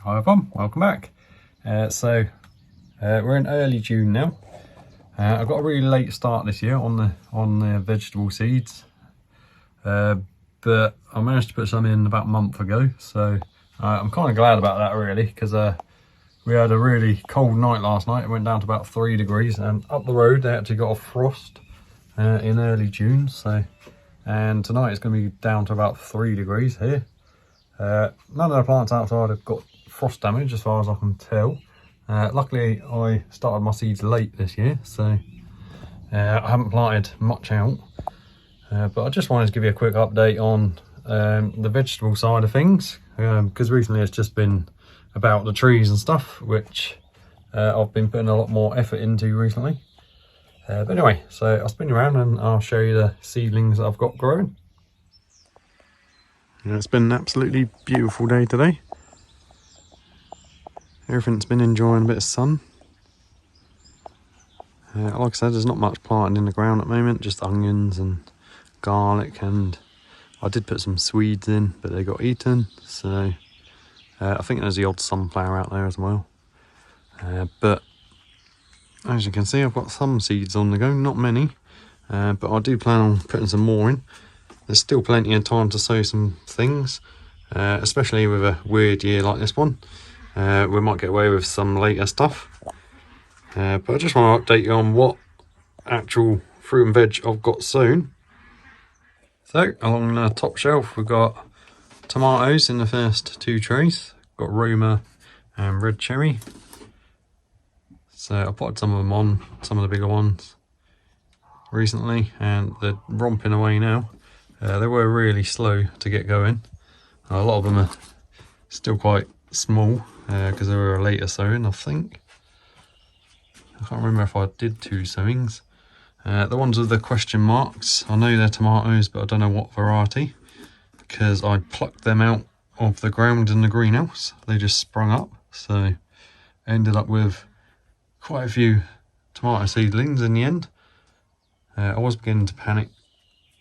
Hi everyone, welcome back. We're in early June now. I've got a really late start this year on the vegetable seeds, but I managed to put some in about a month ago, so I'm kind of glad about that really, because we had a really cold night last night. It went down to about 3 degrees, and up the road they actually got a frost in early June. And tonight it's going to be down to about 3 degrees here. None of the plants outside have got frost damage as far as I can tell. Luckily I started my seeds late this year, so I haven't planted much out. But I just wanted to give you a quick update on the vegetable side of things, because recently it's just been about the trees and stuff, which I've been putting a lot more effort into recently. But anyway, so I'll spin you around and I'll show you the seedlings that I've got growing. It's been an absolutely beautiful day today. Everything's been enjoying a bit of sun. Like I said, there's not much planted in the ground at the moment, just onions and garlic, and I did put some Swedes in, but they got eaten, so I think there's the odd sunflower out there as well. But as you can see, I've got some seeds on the go, not many, but I do plan on putting some more in. There's still plenty of time to sow some things, especially with a weird year like this one. We might get away with some later stuff, but I just want to update you on what actual fruit and veg I've got sown. So along the top shelf we've got tomatoes in the first 2 trays, got Roma and red cherry. So I potted some of them on, some of the bigger ones recently, and they're romping away now. They were really slow to get going. A lot of them are still quite small because they were a later sowing, I think. I can't remember if I did 2 sowings. The ones with the question marks, I know they're tomatoes, but I don't know what variety, because I plucked them out of the ground in the greenhouse. They just sprung up, so I ended up with quite a few tomato seedlings in the end. I was beginning to panic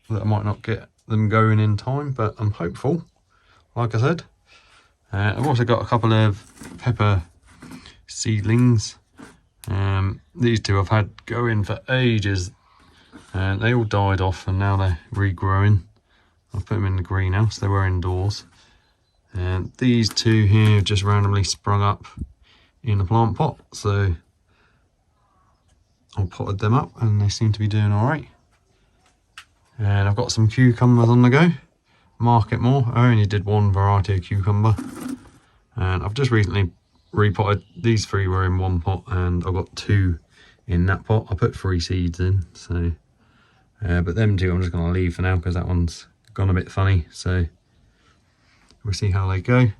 that I might not get them going in time, but I'm hopeful, like I said. I've also got a couple of pepper seedlings. These 2 I've had going for ages, and they all died off, and now they're regrowing. I've put them in the greenhouse, they were indoors. And these 2 here just randomly sprung up in the plant pot, so I potted them up and they seem to be doing alright. And I've got some cucumbers on the go, market more. I only did 1 variety of cucumber, and I've just recently repotted. These 3 were in 1 pot, and I've got 2 in that pot. I put 3 seeds in, so but them 2 I'm just going to leave for now, because that one's gone a bit funny, so we'll see how they go.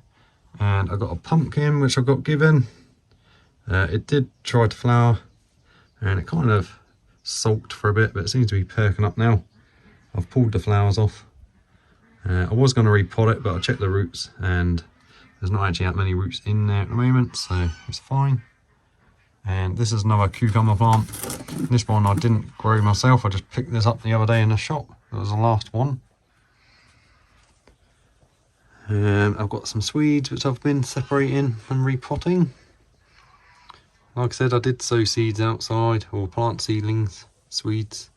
And I've got a pumpkin which I got given. It did try to flower, and it kind of sulked for a bit, but it seems to be perking up now. I've pulled the flowers off. I was going to repot it, but I checked the roots, and there's not actually that many roots in there at the moment, so it's fine. And this is another cucumber plant. This one I didn't grow myself, I just picked this up the other day in the shop. That was the last one. I've got some Swedes which I've been separating and repotting. Like I said, I did sow seeds outside, or plant seedlings, Swedes,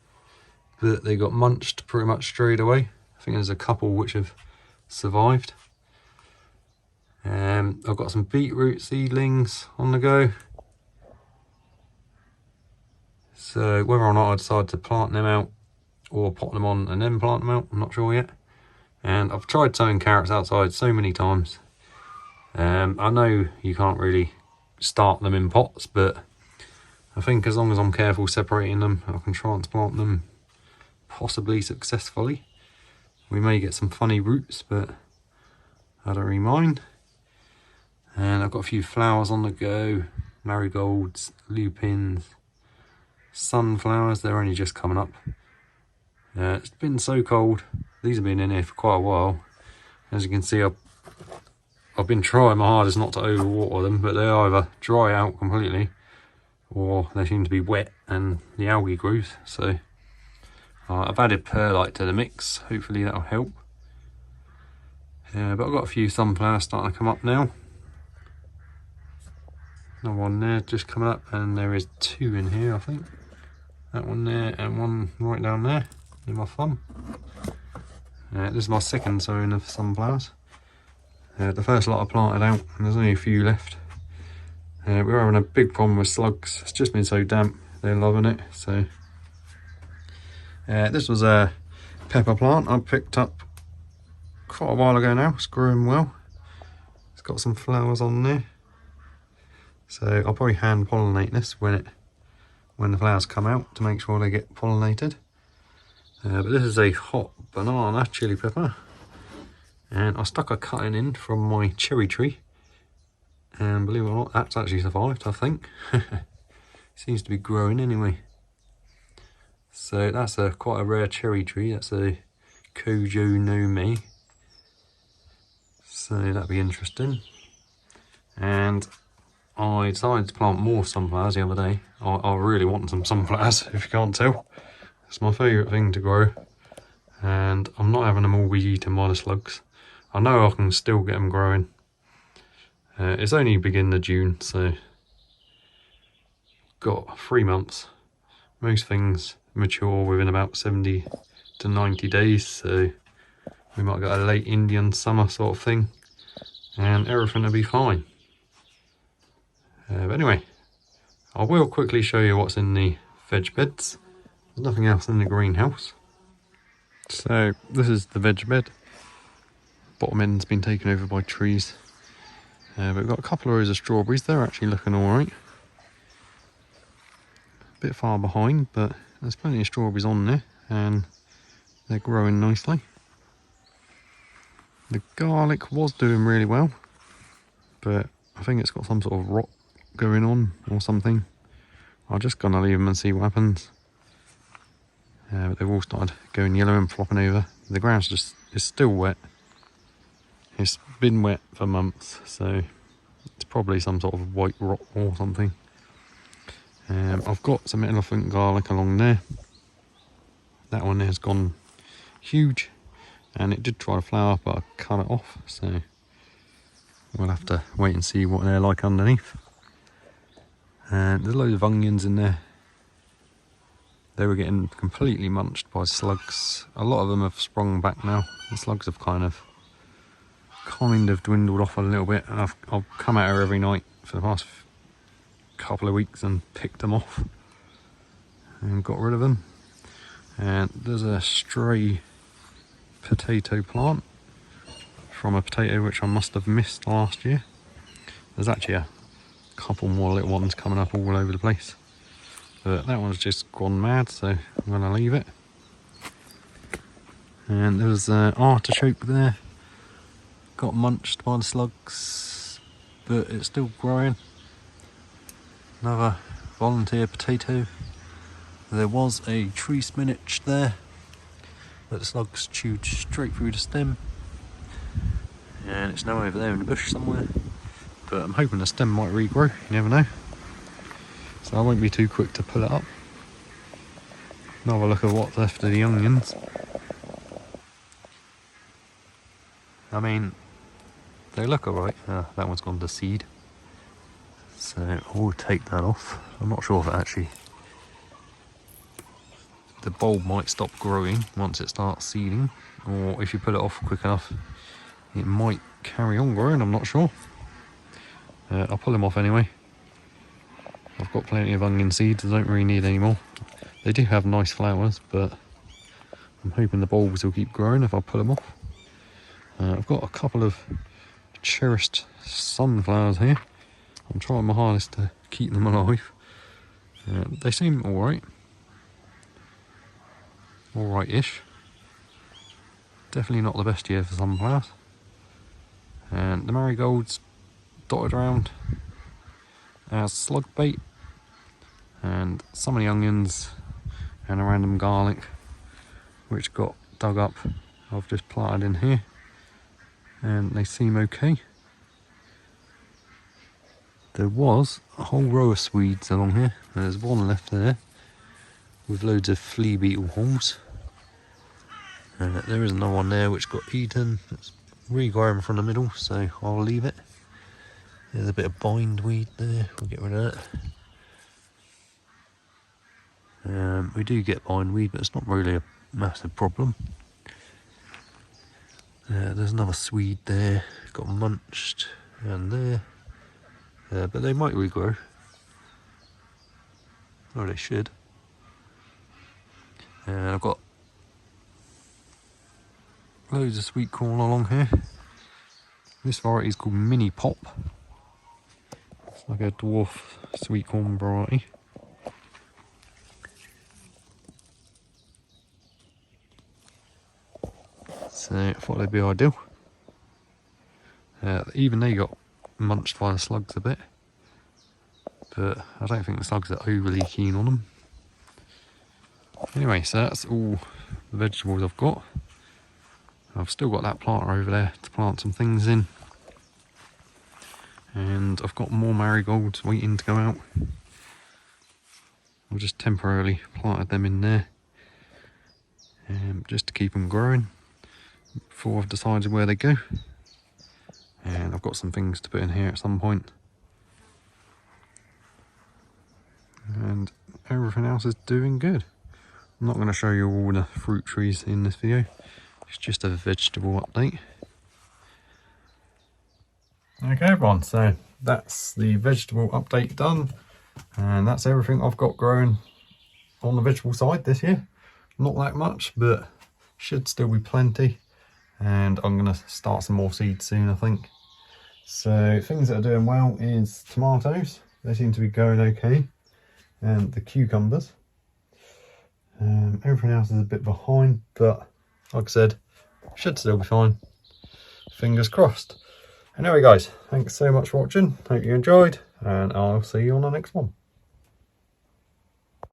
but they got munched pretty much straight away. I think there's a couple which have survived. I've got some beetroot seedlings on the go. So whether or not I decide to plant them out or pot them on and then plant them out, I'm not sure yet. And I've tried sowing carrots outside so many times. I know you can't really start them in pots, but I think as long as I'm careful separating them, I can transplant them possibly successfully. We may get some funny roots, but I don't really mind. And I've got a few flowers on the go, marigolds, lupins, sunflowers. They're only just coming up. It's been so cold. These have been in here for quite a while. As you can see, I've been trying my hardest not to overwater them, but they either dry out completely or they seem to be wet and the algae grows. So I've added perlite to the mix, hopefully that'll help. But I've got a few sunflowers starting to come up now. Another one there just coming up, and there is 2 in here, I think. That one there and one right down there near my thumb. This is my second sowing of sunflowers. The first lot I planted out, and there's only a few left. We were having a big problem with slugs. It's just been so damp, they're loving it. So this was a pepper plant I picked up quite a while ago now. It's growing well. It's got some flowers on there. So I'll probably hand pollinate this when the flowers come out to make sure they get pollinated. But this is a hot banana chili pepper, and I stuck a cutting in from my cherry tree, and believe it or not, that's actually survived, I think. Seems to be growing anyway. So that's quite a rare cherry tree. That's a Kojo no Me. So that'll be interesting. And I decided to plant more sunflowers the other day. I really want some sunflowers, if you can't tell. It's my favourite thing to grow. And I'm not having them all be eaten by the slugs. I know I can still get them growing. It's only beginning of June, so got 3 months. Most things mature within about 70 to 90 days, so we might get a late Indian summer sort of thing, and everything will be fine. But anyway, I will quickly show you what's in the veg beds. There's nothing else in the greenhouse. So this is the veg bed. Bottom end's been taken over by trees. But we've got a couple of rows of strawberries. They're actually looking alright. A bit far behind, but there's plenty of strawberries on there, and they're growing nicely. The garlic was doing really well, but I think it's got some sort of rot going on or something. I'm just gonna leave them and see what happens. But they've all started going yellow and flopping over. The ground's is still wet. It's been wet for months, so it's probably some sort of white rot or something. I've got some elephant garlic along there. That one has gone huge, and it did try to flower, but I cut it off, so we'll have to wait and see what they're like underneath. And there's loads of onions in there. They were getting completely munched by slugs. A lot of them have sprung back now. The slugs have kind of dwindled off a little bit, and I've come at her every night for the past couple of weeks and picked them off and got rid of them. And there's a stray potato plant from a potato which I must have missed last year. There's actually a couple more little ones coming up all over the place, but that one's just gone mad, so I'm going to leave it. And there's an artichoke there, got munched by the slugs, but it's still growing. Another volunteer potato. There was a tree spinach there that the slugs chewed straight through the stem, and it's now over there in the bush somewhere, but I'm hoping the stem might regrow, you never know, so I won't be too quick to pull it up. Another look at what's left of the onions. I mean, they look alright. That one's gone to seed, so I'll take that off. I'm not sure if it actually, the bulb might stop growing once it starts seeding, or if you pull it off quick enough it might carry on growing, I'm not sure. I'll pull them off anyway. I've got plenty of onion seeds, I don't really need any more. They do have nice flowers, but I'm hoping the bulbs will keep growing if I pull them off. I've got a couple of cherished sunflowers here. I'm trying my hardest to keep them alive. They seem alright. Alright-ish. Definitely not the best year for sunflowers. And the marigolds dotted around as slug bait. And some of the onions and a random garlic which got dug up, I've just planted in here, and they seem okay. There was a whole row of Swedes along here. There's one left there with loads of flea beetle holes. There is another one there which got eaten. It's regrowing from the middle, so I'll leave it. There's a bit of bindweed there, we'll get rid of that. We do get bindweed, but it's not really a massive problem. There's another swede there, got munched, and there. But they might regrow. Or they should. And I've got loads of sweet corn along here. This variety is called Mini Pop. It's like a dwarf sweet corn variety. So I thought they'd be ideal. Even they got munched by the slugs a bit, but I don't think the slugs are overly keen on them. Anyway, so that's all the vegetables I've got. I've still got that planter over there to plant some things in. And I've got more marigolds waiting to go out. I've just temporarily planted them in there, just to keep them growing before I've decided where they go. And I've got some things to put in here at some point. And everything else is doing good. I'm not going to show you all the fruit trees in this video. It's just a vegetable update. Okay everyone, so that's the vegetable update done, and that's everything I've got growing on the vegetable side this year. Not that much, but should still be plenty, and I'm going to start some more seeds soon, I think. So things that are doing well is tomatoes, they seem to be going okay, and the cucumbers. Everything else is a bit behind, but like I said, should still be fine. Fingers crossed. Anyway guys, thanks so much for watching, hope you enjoyed, and I'll see you on the next one.